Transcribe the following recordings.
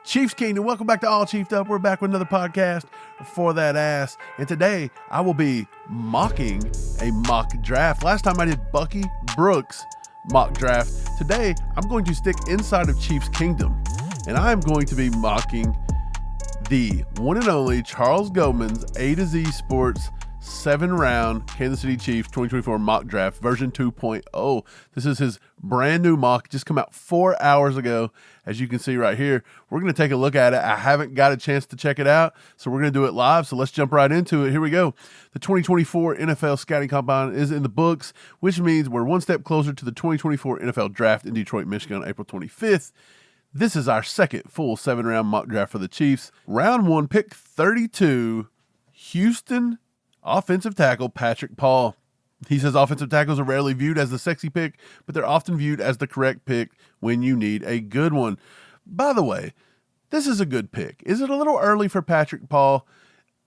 Chiefs Kingdom, welcome back to All Chiefed Up. We're back with another podcast for that ass. And today I will be mocking a mock draft. Last time I did Bucky Brooks mock draft. Today I'm going to stick inside of Chiefs Kingdom and I'm going to be mocking the one and only Charles Goldman's AtoZ Sports 7-round Kansas City Chiefs 2024 mock draft version 2.0. This is his brand new mock, just come out 4 hours ago. As you can see right here, we're going to take a look at it. I haven't got a chance to check it out, so we're going to do it live. So let's jump right into it. Here we go. The 2024 NFL Scouting Combine is in the books, which means we're one step closer to the 2024 NFL Draft in Detroit, Michigan on April 25th. This is our second full 7-round mock draft for the Chiefs. Round 1, pick 32, Houston offensive tackle Patrick Paul. He says offensive tackles are rarely viewed as the sexy pick, but they're often viewed as the correct pick when you need a good one. By the way, this is a good pick. Is it a little early for Patrick Paul?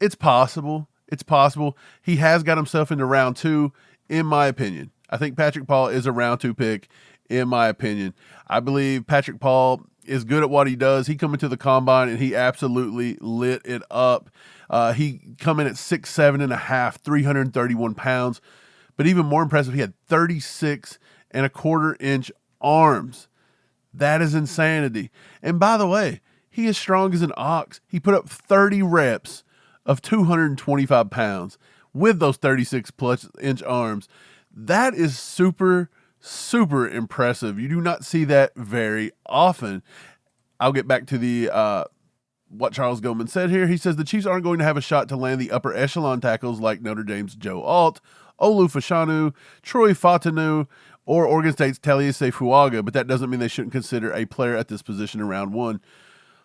It's possible. It's possible. He has got himself into round 2, in my opinion. I think Patrick Paul is a round 2 pick, in my opinion. I believe Patrick Paul is good at what he does. He come into the combine and he absolutely lit it up. He come in at 6'7.5", 331 pounds. But even more impressive, he had 36.25-inch arms. That is insanity. And by the way, he is strong as an ox. He put up 30 reps of 225 pounds with those 36-plus-inch arms. That is super, super impressive. You do not see that very often. I'll get back to the what Charles Goldman said here. He says the Chiefs aren't going to have a shot to land the upper echelon tackles like Notre Dame's Joe Alt, Olu Fashanu, Troy Fautanu, or Oregon State's Taliese Fuaga, but that doesn't mean they shouldn't consider a player at this position in round 1.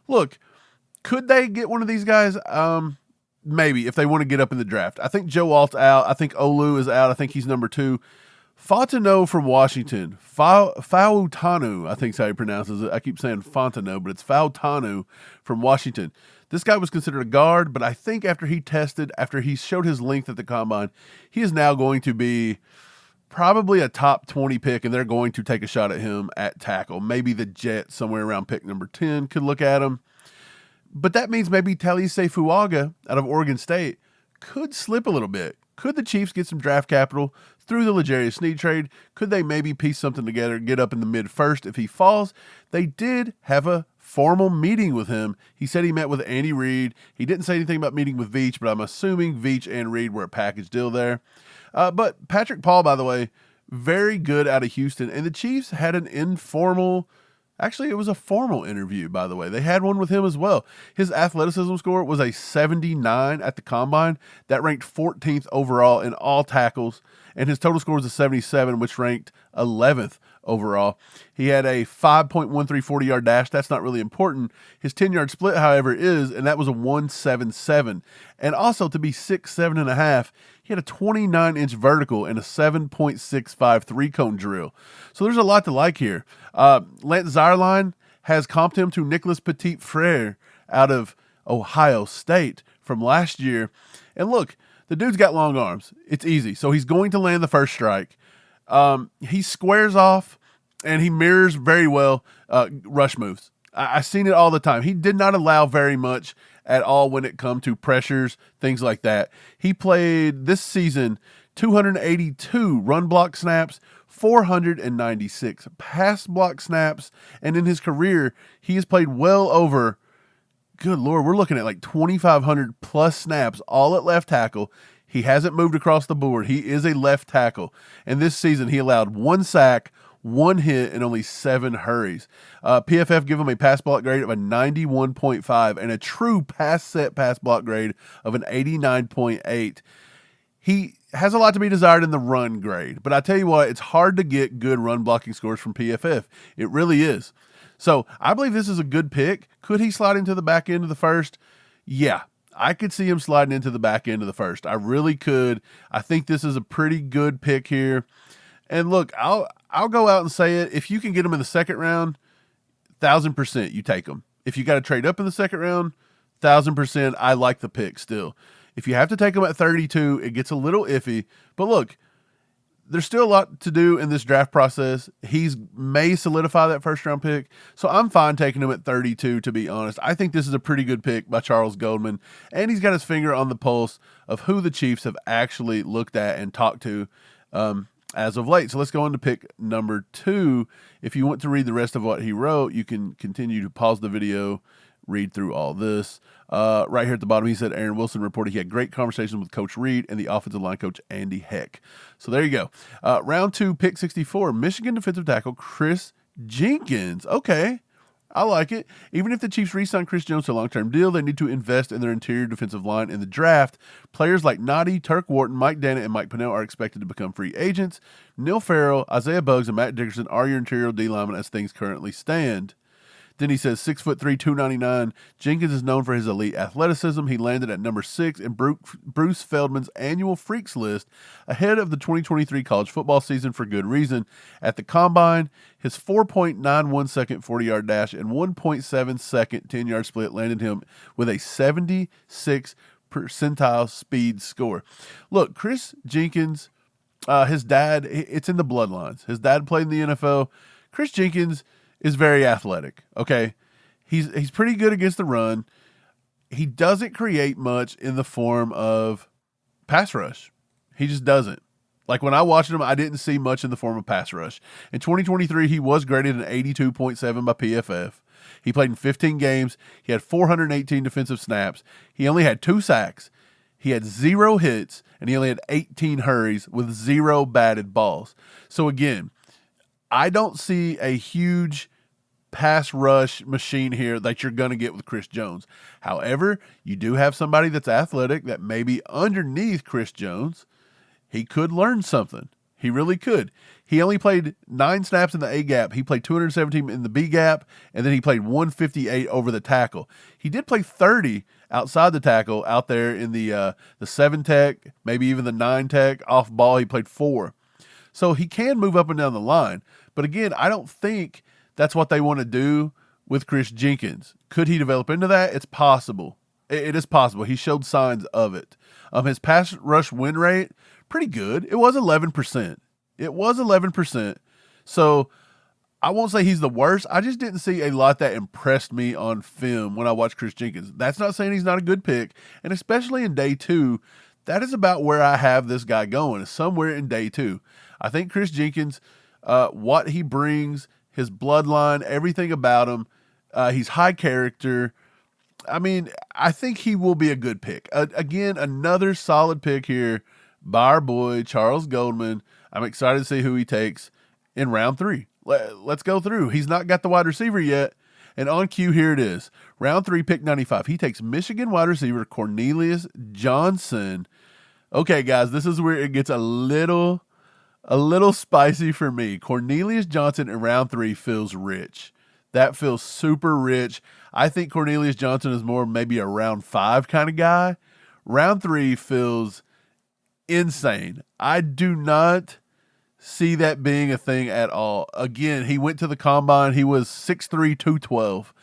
Look, could they get one of these guys? Maybe, if they want to get up in the draft. I think Joe Alt's out. I think Olu is out. I think he's number 2. Fautanu from Washington, Fautanu, I think is how he pronounces it. I keep saying Fontano, but it's Fautanu from Washington. This guy was considered a guard, but I think after he showed his length at the combine, he is now going to be probably a top 20 pick, and they're going to take a shot at him at tackle. Maybe the Jets, somewhere around pick number 10, could look at him. But that means maybe Taliese Fuaga out of Oregon State could slip a little bit. Could the Chiefs get some draft capital through the L'Jarius Sneed trade? Could they maybe piece something together, get up in the mid-first if he falls? They did have a formal meeting with him. He said he met with Andy Reid. He didn't say anything about meeting with Veach, but I'm assuming Veach and Reid were a package deal there. But Patrick Paul, by the way, very good out of Houston. And the Chiefs had an informal, actually it was a formal interview, by the way. They had one with him as well. His athleticism score was a 79 at the combine. That ranked 14th overall in all tackles. And his total score was a 77, which ranked 11th overall. He had a 5.13 40-yard dash. That's not really important. His 10-yard split, however, is, and that was a 177. And also to be 6'7.5", he had a 29-inch vertical and a 7.65 three-cone drill. So there's a lot to like here. Lance Zierlein has comped him to Nicholas Petit-Frere out of Ohio State from last year. And look, the dude's got long arms. It's easy. So he's going to land the first strike. He squares off and he mirrors very well rush moves. I've seen it all the time. He did not allow very much at all when it come to pressures, things like that. He played this season 282 run block snaps, 496 pass block snaps, and in his career, he has played well over, good Lord, we're looking at like 2,500 plus snaps, all at left tackle. He hasn't moved across the board. He is a left tackle. And this season, he allowed 1 sack, 1 hit, and only 7 hurries. PFF give him a pass block grade of a 91.5 and a true pass block grade of an 89.8. He has a lot to be desired in the run grade. But I tell you what, it's hard to get good run blocking scores from PFF. It really is. So I believe this is a good pick. Could he slide into the back end of the first? Yeah, I could see him sliding into the back end of the first. I really could. I think this is a pretty good pick here. And look, I'll go out and say it. If you can get him in the second round, 1,000% you take him. If you got to trade up in the second round, 1,000% I like the pick still. If you have to take him at 32, it gets a little iffy. But look, there's still a lot to do in this draft process. He's may solidify that first round pick. So I'm fine taking him at 32, to be honest. I think this is a pretty good pick by Charles Goldman. And he's got his finger on the pulse of who the Chiefs have actually looked at and talked to as of late. So let's go on to pick number 2. If you want to read the rest of what he wrote, you can continue to pause the video, read through all this. Right here at the bottom, he said Aaron Wilson reported he had great conversations with Coach Reed and the offensive line coach Andy Heck. So there you go. Round 2, pick 64, Michigan defensive tackle Chris Jenkins. Okay, I like it. Even if the Chiefs re-sign Chris Jones to a long-term deal, they need to invest in their interior defensive line in the draft. Players like Noddy, Turk Wharton, Mike Dannett, and Mike Pennell are expected to become free agents. Neil Farrell, Isaiah Buggs, and Matt Dickerson are your interior D linemen as things currently stand. Then he says 6'3", 299. Jenkins is known for his elite athleticism. He landed at number 6 in Bruce Feldman's annual freaks list ahead of the 2023 college football season for good reason. At the combine, his 4.91 second 40-yard dash and 1.7 second 10-yard split landed him with a 76 percentile speed score. Look, Chris Jenkins, his dad, it's in the bloodlines. His dad played in the NFL. Chris Jenkins is very athletic, okay? He's pretty good against the run. He doesn't create much in the form of pass rush. He just doesn't. Like when I watched him, I didn't see much in the form of pass rush. In 2023, he was graded an 82.7 by PFF. He played in 15 games. He had 418 defensive snaps. He only had 2 sacks. He had 0 hits, and he only had 18 hurries with 0 batted balls. So again, I don't see a huge pass rush machine here that you're going to get with Chris Jones. However, you do have somebody that's athletic that maybe underneath Chris Jones, he could learn something. He really could. He only played 9 snaps in the A gap. He played 217 in the B gap, and then he played 158 over the tackle. He did play 30 outside the tackle out there in the 7 tech, maybe even the 9 tech off ball. He played 4. So he can move up and down the line. But again, I don't think that's what they want to do with Chris Jenkins. Could he develop into that? It's possible. It is possible. He showed signs of it. His pass rush win rate, pretty good. It was 11%. It was 11%. So I won't say he's the worst. I just didn't see a lot that impressed me on film when I watched Chris Jenkins. That's not saying he's not a good pick. And especially in day 2, that is about where I have this guy going, is somewhere in day 2. I think Chris Jenkins, what he brings, his bloodline, everything about him, he's high character. I mean, I think he will be a good pick. Again, another solid pick here by our boy, Charles Goldman. I'm excited to see who he takes in round 3. Let's go through. He's not got the wide receiver yet. And on cue, here it is. Round 3, pick 95. He takes Michigan wide receiver Cornelius Johnson. Okay, guys, this is where it gets a little spicy for me. Cornelius Johnson in round 3 feels rich. That feels super rich. I think Cornelius Johnson is more maybe a round 5 kind of guy. Round 3 feels insane. I do not see that being a thing at all. Again, he went to the combine. He was 6'3", 212.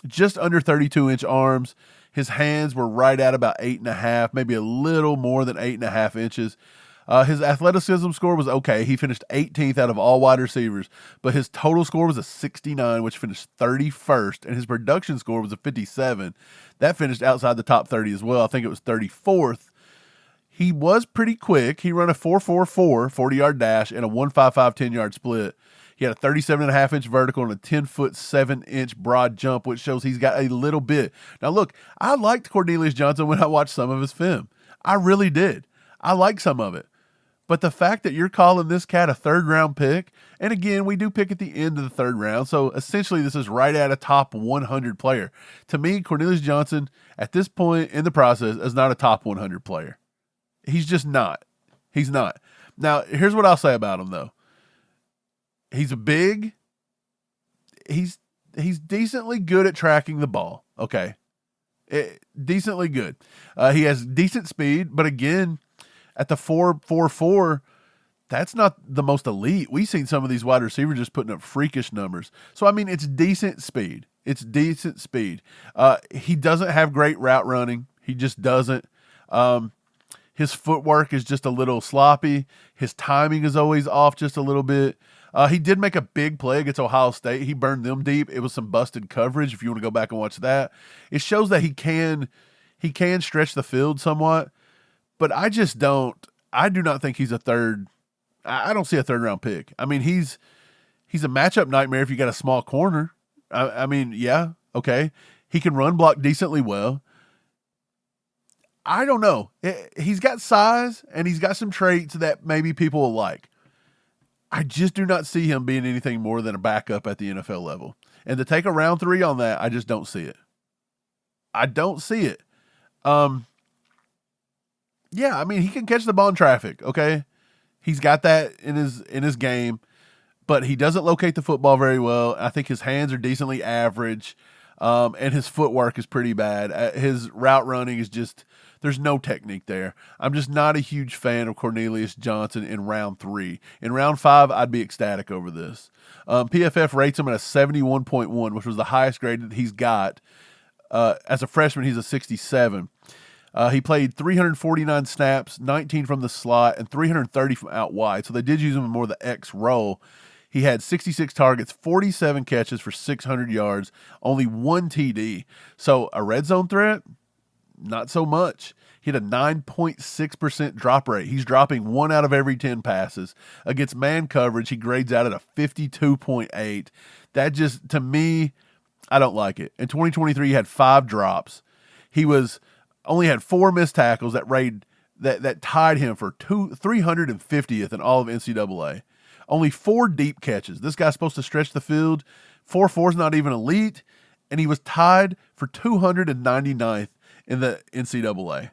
Just under 32-inch arms. His hands were right at about 8.5, maybe a little more than 8.5 inches. His athleticism score was okay. He finished 18th out of all wide receivers, but his total score was a 69, which finished 31st, and his production score was a 57. That finished outside the top 30 as well. I think it was 34th. He was pretty quick. He ran a 4.44 40-yard dash and a 1.55 10-yard split. He had a 37.5-inch vertical and a 10-foot 7-inch broad jump, which shows he's got a little bit. Now, look, I liked Cornelius Johnson when I watched some of his film. I really did. I like some of it. But the fact that you're calling this cat a 3rd-round pick, and again, we do pick at the end of the 3rd round, so essentially this is right at a top 100 player. To me, Cornelius Johnson, at this point in the process, is not a top 100 player. He's just not. He's not. Now, here's what I'll say about him, though. He's big. He's decently good at tracking the ball. Okay. Decently good. He has decent speed, but again, at the 4.44, that's not the most elite. We've seen some of these wide receivers just putting up freakish numbers. So, I mean, it's decent speed. It's decent speed. He doesn't have great route running. He just doesn't. His footwork is just a little sloppy. His timing is always off just a little bit. He did make a big play against Ohio State. He burned them deep. It was some busted coverage. If you want to go back and watch that, it shows that he can stretch the field somewhat. But I do not think he's a third. I don't see a third round pick. I mean, he's a matchup nightmare if you got a small corner. I mean, yeah, okay. He can run block decently well. I don't know. He's got size and he's got some traits that maybe people will like. I just do not see him being anything more than a backup at the NFL level. And to take a round 3 on that, I just don't see it. I don't see it. Yeah, I mean, he can catch the ball in traffic, okay? He's got that in his game, but he doesn't locate the football very well. I think his hands are decently average, and his footwork is pretty bad. His route running is just, there's no technique there. I'm just not a huge fan of Cornelius Johnson in round 3. In round 5, I'd be ecstatic over this. PFF rates him at a 71.1, which was the highest grade that he's got. As a freshman, he's a 67. He played 349 snaps, 19 from the slot, and 330 from out wide. So they did use him in more of the X role. He had 66 targets, 47 catches for 600 yards, only 1 TD. So a red zone threat, not so much. He had a 9.6% drop rate. He's dropping 1 out of every 10 passes. Against man coverage, he grades out at a 52.8. That just, to me, I don't like it. In 2023, he had 5 drops. He only had 4 missed tackles that tied him for 350th in all of NCAA. Only 4 deep catches. This guy's supposed to stretch the field. 4.4 is not even elite, and he was tied for 299th in the NCAA.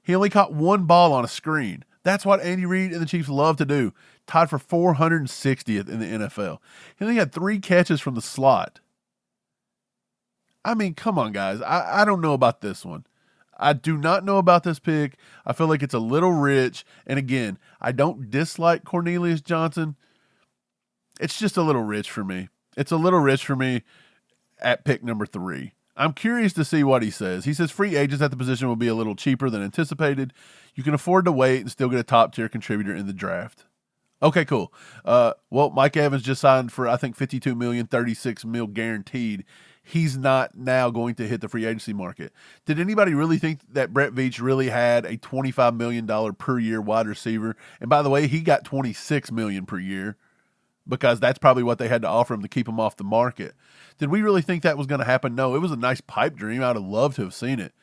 He only caught 1 ball on a screen. That's what Andy Reid and the Chiefs love to do. Tied for 460th in the NFL. He only had 3 catches from the slot. I mean, come on, guys. I don't know about this one. I do not know about this pick. I feel like it's a little rich. And again, I don't dislike Cornelius Johnson. It's just a little rich for me. It's a little rich for me at pick number 3. I'm curious to see what he says. He says free agents at the position will be a little cheaper than anticipated. You can afford to wait and still get a top-tier contributor in the draft. Okay, cool. Well, Mike Evans just signed for, I think, $52 million, $36 million guaranteed. He's not now going to hit the free agency market. Did anybody really think that Brett Veach really had a $25 million per year wide receiver? And by the way, he got $26 million per year because that's probably what they had to offer him to keep him off the market. Did we really think that was going to happen? No, it was a nice pipe dream. I'd have loved to have seen it.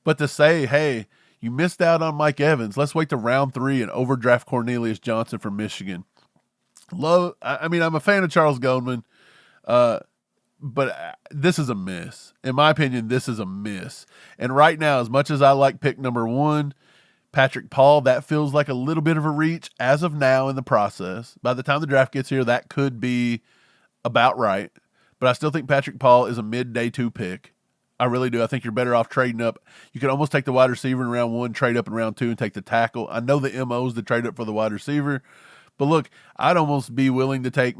But to say, hey, you missed out on Mike Evans, let's wait to round 3 and overdraft Cornelius Johnson from Michigan. I mean, I'm a fan of Charles Goldman, but this is a miss. In my opinion, this is a miss. And right now, as much as I like pick number 1, Patrick Paul, that feels like a little bit of a reach as of now in the process. By the time the draft gets here, that could be about right. But I still think Patrick Paul is a mid-day 2 pick. I really do. I think you're better off trading up. You could almost take the wide receiver in round 1, trade up in round 2, and take the tackle. I know the MO is to trade up for the wide receiver. But look, I'd almost be willing to take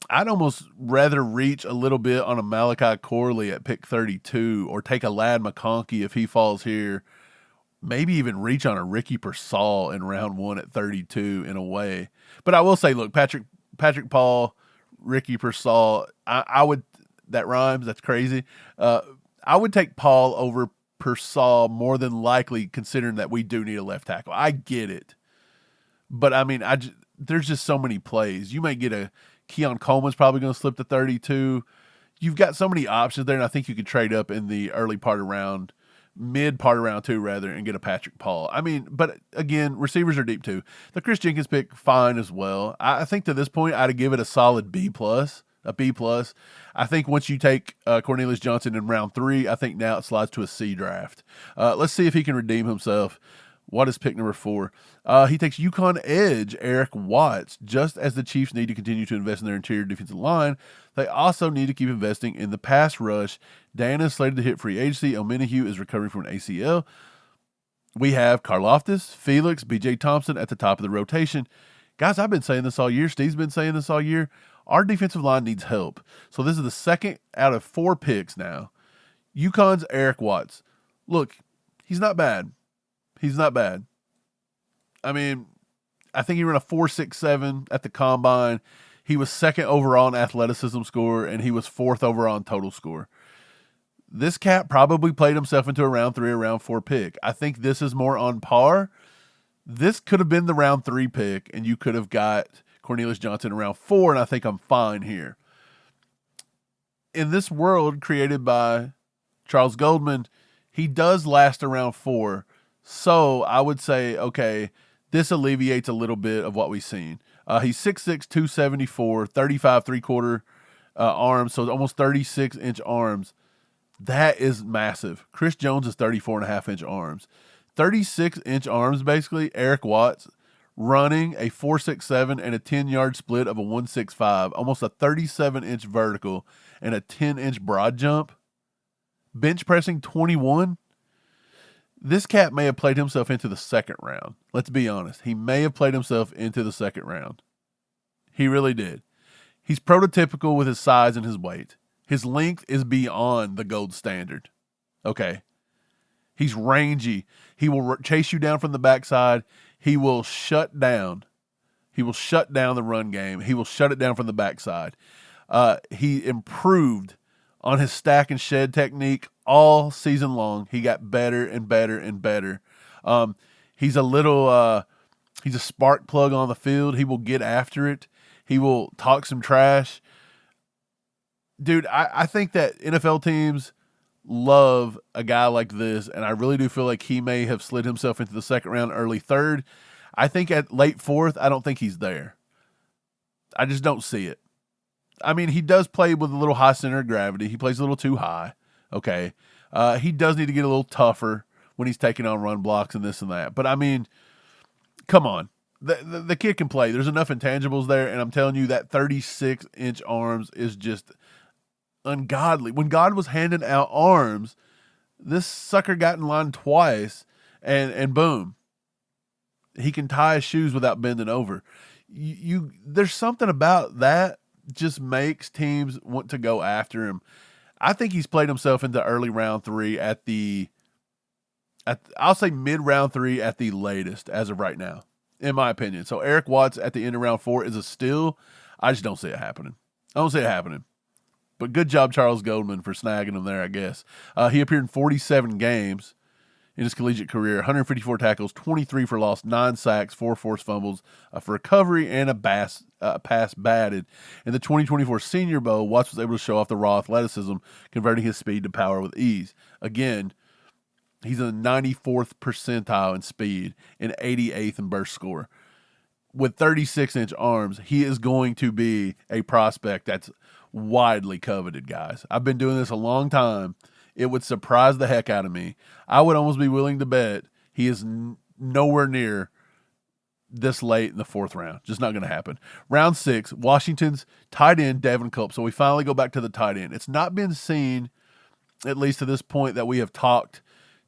I'd almost rather reach a little bit on a Malachi Corley at pick 32 or take a Ladd McConkey if he falls here. Maybe even reach on a Ricky Pearsall in round 1 at 32 in a way. But I will say, look, Patrick Paul, Ricky Pearsall, I would, that rhymes, that's crazy. I would take Paul over Pearsall more than likely considering that we do need a left tackle. I get it. But, I mean, there's just so many plays. You may get Keon Coleman's probably going to slip to 32. You've got so many options there, and I think you could trade up in the mid part of round 2 rather, and get a Patrick Paul. I mean, but again, receivers are deep too. The Chris Jenkins pick, fine as well. I think to this point, I'd give it a solid B+, a B+. I think once you take Cornelius Johnson in round 3, I think now it slides to a C draft. Let's see if he can redeem himself. What is pick number 4? He takes UConn edge Eric Watts. Just as the Chiefs need to continue to invest in their interior defensive line, they also need to keep investing in the pass rush. Dan is slated to hit free agency. Omenahue is recovering from an ACL. We have Karlaftis, Felix, B.J. Thompson at the top of the rotation. Guys, I've been saying this all year. Steve's been saying this all year. Our defensive line needs help. So this is the second out of 4 picks now. UConn's Eric Watts. Look, he's not bad. He's not bad. I mean, I think he ran a 4.67 at the combine. He was second overall in athleticism score, and he was fourth overall in total score. This cat probably played himself into a round 3 or round 4 pick. I think this is more on par. This could have been the round 3 pick, and you could have got Cornelius Johnson in round 4, and I think I'm fine here. In this world created by Charles Goldman, he does last around 4. So I would say, okay, this alleviates a little bit of what we've seen. He's 6'6", 274, 35 3/4 arms, so almost 36-inch arms. That is massive. Chris Jones is 34.5-inch arms. 36-inch arms, basically. Eric Watts running a 4.67 and a 10-yard split of a 1.65, almost a 37-inch vertical and a 10-inch broad jump. Bench pressing 21. This cat may have played himself into the second round. Let's be honest. He may have played himself into the second round. He really did. He's prototypical with his size and his weight. His length is beyond the gold standard. Okay. He's rangy. He will chase you down from the backside. He will shut down. He will shut down the run game. He will shut it down from the backside. He improved on his stack and shed technique all season long. He got better and better and better. He's a spark plug on the field. He will get after it. He will talk some trash. Dude, I think that NFL teams love a guy like this, and I really do feel like he may have slid himself into the second round, early third. I think at late fourth, I don't think he's there. I just don't see it. I mean, he does play with a little high center of gravity. He plays a little too high. Okay. He does need to get a little tougher when he's taking on run blocks and this and that. But, I mean, come on. The kid can play. There's enough intangibles there, and I'm telling you that 36-inch arms is just ungodly. When God was handing out arms, this sucker got in line twice, and boom. He can tie his shoes without bending over. There's something about that just makes teams want to go after him. I think he's played himself into early round 3 I'll say mid round 3 at the latest as of right now, in my opinion. So Eric Watts at the end of round 4 is a steal. I just don't see it happening. I don't see it happening. But good job, Charles Goldman, for snagging him there, I guess. He appeared in 47 games in his collegiate career, 154 tackles, 23 for loss, 9 sacks, 4 forced fumbles for recovery, and a pass batted. In the 2024 Senior Bowl, Watts was able to show off the raw athleticism, converting his speed to power with ease. Again, he's in the 94th percentile in speed and 88th in burst score. With 36-inch arms, he is going to be a prospect that's widely coveted, guys. I've been doing this a long time. It would surprise the heck out of me. I would almost be willing to bet he is nowhere near this late in the 4th round. Just not going to happen. Round 6, Washington's tight end, Devin Culp. So we finally go back to the tight end. It's not been seen, at least to this point, that we have talked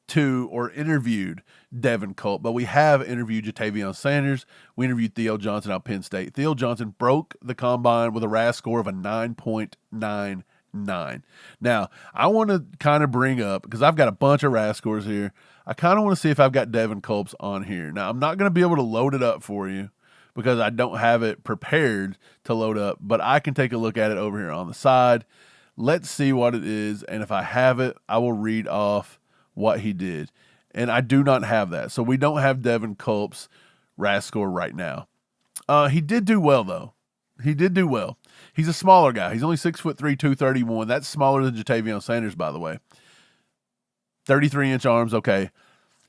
to or interviewed Devin Culp, but we have interviewed Jatavion Sanders. We interviewed Theo Johnson out of Penn State. Theo Johnson broke the combine with a RAS score of a 9.99. Now, I want to kind of bring up, because I've got a bunch of RAS scores here, I kind of want to see if I've got Devin Culp's on here. Now, I'm not going to be able to load it up for you because I don't have it prepared to load up, but I can take a look at it over here on the side. Let's see what it is, and if I have it, I will read off what he did. And I do not have that. So we don't have Devin Culp's RAS score right now. He did do well, though. He did do well. He's a smaller guy. He's only 6'3", 231. That's smaller than Jatavion Sanders, by the way. 33-inch arms, okay.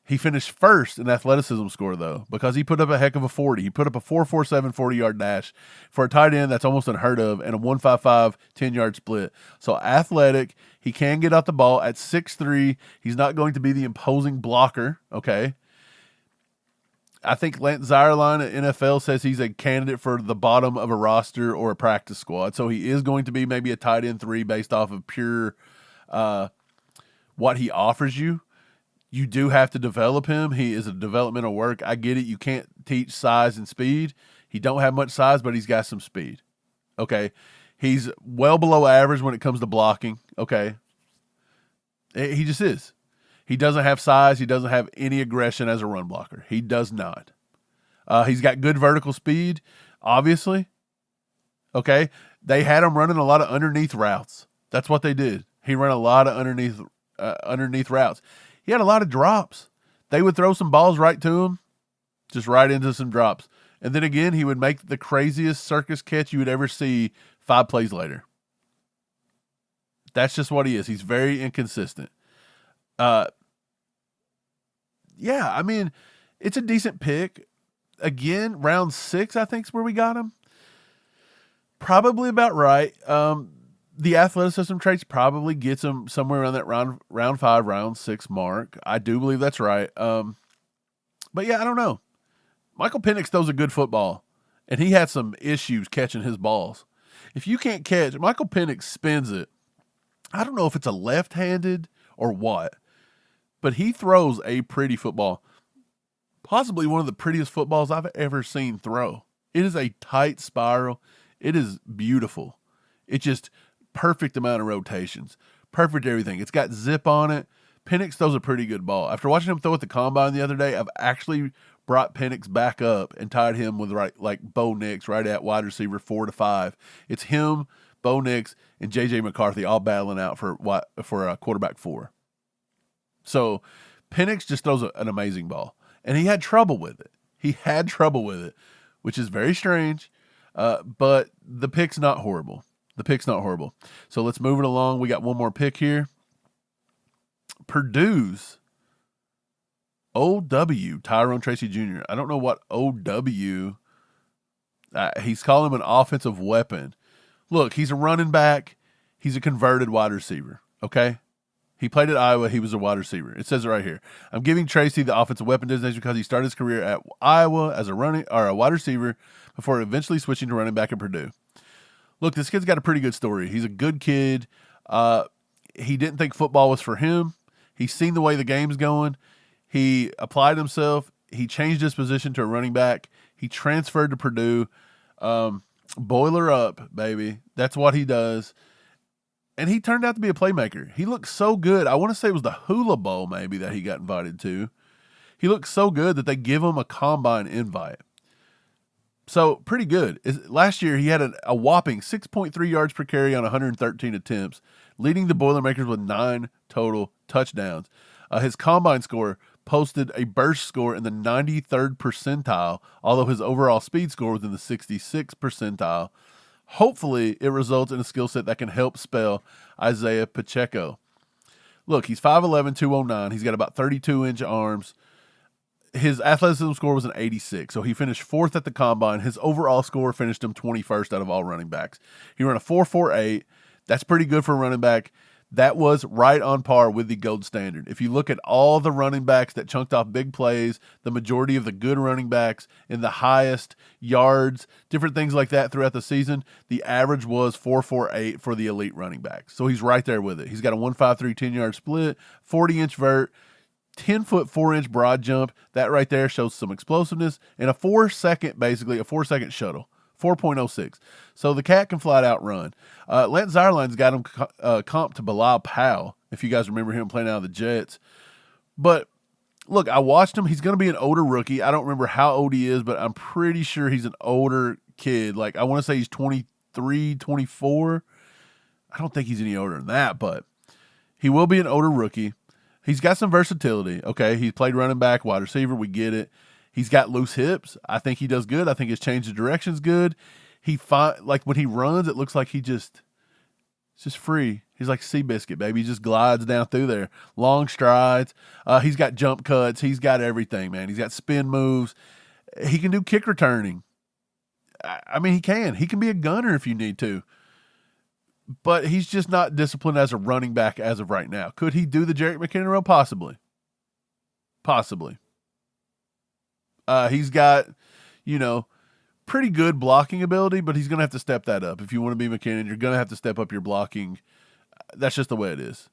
He finished first in athleticism score, though, because he put up a heck of a 40. He put up a 4.47 40-yard dash for a tight end that's almost unheard of, and a 1.55 10-yard split. So athletic. He can get out the ball at 6'3". He's not going to be the imposing blocker, okay? I think Lance Zierlein at NFL says he's a candidate for the bottom of a roster or a practice squad. So he is going to be maybe a tight end 3 based off of pure what he offers you. You do have to develop him. He is a developmental work. I get it. You can't teach size and speed. He don't have much size, but he's got some speed. Okay. He's well below average when it comes to blocking. Okay. He just is. He doesn't have size. He doesn't have any aggression as a run blocker. He does not. He's got good vertical speed, obviously. Okay. They had him running a lot of underneath routes. That's what they did. He ran a lot of underneath routes. He had a lot of drops. They would throw some balls right to him, just right into some drops. And then again, he would make the craziest circus catch you would ever see 5 plays later. That's just what he is. He's very inconsistent. Yeah, I mean, it's a decent pick. Again, round 6, I think, is where we got him. Probably about right. The athleticism traits probably gets him somewhere around that round 5, round 6 mark. I do believe that's right. But yeah, I don't know. Michael Penix throws a good football, and he had some issues catching his balls. If you can't catch, Michael Penix spins it. I don't know if it's a left-handed or what, but he throws a pretty football. Possibly one of the prettiest footballs I've ever seen throw. It is a tight spiral. It is beautiful. It's just perfect amount of rotations. Perfect everything. It's got zip on it. Penix throws a pretty good ball. After watching him throw at the combine the other day, I've actually brought Penix back up and tied him with like Bo Nix right at wide receiver 4 to 5. It's him, Bo Nix, and J.J. McCarthy all battling out for quarterback 4. So Penix just throws an amazing ball. And he had trouble with it. Which is very strange. But the pick's not horrible. So let's move it along. We got one more pick here. Purdue's O.W. Tyrone Tracy Jr. I don't know what O.W. He's calling him an offensive weapon. Look, he's a running back. He's a converted wide receiver. Okay? He played at Iowa. He was a wide receiver. It says it right here. I'm giving Tracy the offensive weapon designation because he started his career at Iowa as a wide receiver before eventually switching to running back at Purdue. Look, this kid's got a pretty good story. He's a good kid. He didn't think football was for him. He's seen the way the game's going. He applied himself. He changed his position to a running back. He transferred to Purdue. Boiler up, baby. That's what he does. And he turned out to be a playmaker. He looked so good. I want to say it was the Hula Bowl maybe that he got invited to. He looked so good that they give him a combine invite. So pretty good. Last year he had a whopping 6.3 yards per carry on 113 attempts, leading the Boilermakers with 9 total touchdowns. His combine score posted a burst score in the 93rd percentile, although his overall speed score was in the 66th percentile. Hopefully, it results in a skill set that can help spell Isaiah Pacheco. Look, he's 5'11", 209. He's got about 32-inch arms. His athleticism score was an 86, so he finished 4th at the combine. His overall score finished him 21st out of all running backs. He ran a 4.48. That's pretty good for a running back. That was right on par with the gold standard. If you look at all the running backs that chunked off big plays, the majority of the good running backs in the highest yards, different things like that throughout the season, the average was 4.48 for the elite running backs. So he's right there with it. He's got a 1.53 10-yard split, 40-inch vert, 10-foot 4-inch broad jump. That right there shows some explosiveness, and a 4-second shuttle. 4.06. So the cat can flat out run. Lance Zierlein's got him comped to Bilal Powell, if you guys remember him playing out of the Jets. But look, I watched him. He's going to be an older rookie. I don't remember how old he is, but I'm pretty sure he's an older kid. Like, I want to say he's 23, 24. I don't think he's any older than that, but he will be an older rookie. He's got some versatility. Okay, he played running back, wide receiver. We get it. He's got loose hips. I think he does good. I think his change of direction is good. Like when he runs, it looks like it's just free. He's like Seabiscuit, baby. He just glides down through there. Long strides. He's got jump cuts. He's got everything, man. He's got spin moves. He can do kick returning. I mean, he can. He can be a gunner if you need to. But he's just not disciplined as a running back as of right now. Could he do the Jerick McKinnon role? Possibly. He's got, pretty good blocking ability, but he's going to have to step that up. If you want to be McKinnon, you're going to have to step up your blocking. That's just the way it is.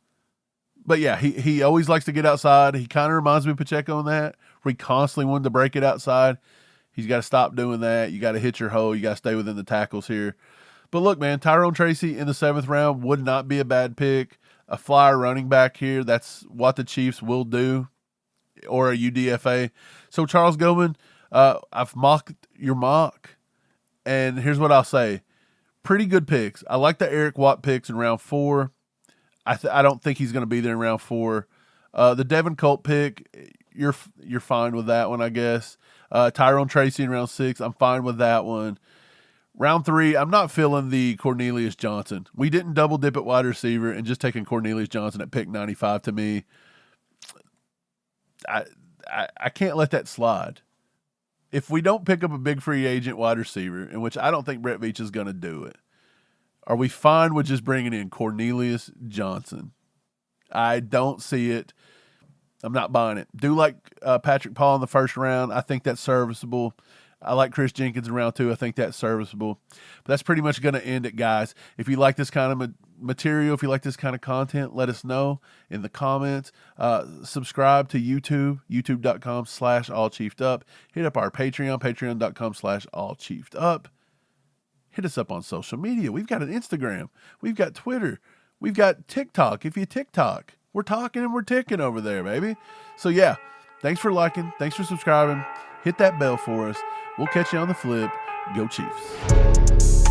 But yeah, he always likes to get outside. He kind of reminds me of Pacheco in that, where he constantly wanted to break it outside. He's got to stop doing that. You got to hit your hole. You got to stay within the tackles here. But look, man, Tyrone Tracy in the 7th round would not be a bad pick. a flyer running back here. That's what the Chiefs will do, or a UDFA. So Charles Goldman, I've mocked your mock, and here's what I'll say. Pretty good picks. I like the Eric Watt picks in round 4. I don't think he's going to be there in round 4. The Devin Colt pick, you're fine with that one, I guess. Tyrone Tracy in round 6, I'm fine with that one. Round 3, I'm not feeling the Cornelius Johnson. We didn't double dip at wide receiver, and just taking Cornelius Johnson at pick 95 to me, I can't let that slide. If we don't pick up a big free agent wide receiver, in which I don't think Brett Veach is going to do it, are we fine with just bringing in Cornelius Johnson? I don't see it. I'm not buying it. Do like Patrick Paul in the first round. I think that's serviceable. I like Chris Jenkins in round 2. I think that's serviceable. But that's pretty much going to end it, guys. If you like this kind of material, if you like this kind of content, let us know in the comments. Subscribe to YouTube, youtube.com/allchievedup. Hit up our Patreon, patreon.com/allchievedup. Hit us up on social media. We've got an Instagram. We've got Twitter. We've got TikTok. If you TikTok, we're talking and we're ticking over there, baby. So, yeah, thanks for liking. Thanks for subscribing. Hit that bell for us. We'll catch you on the flip. Go Chiefs.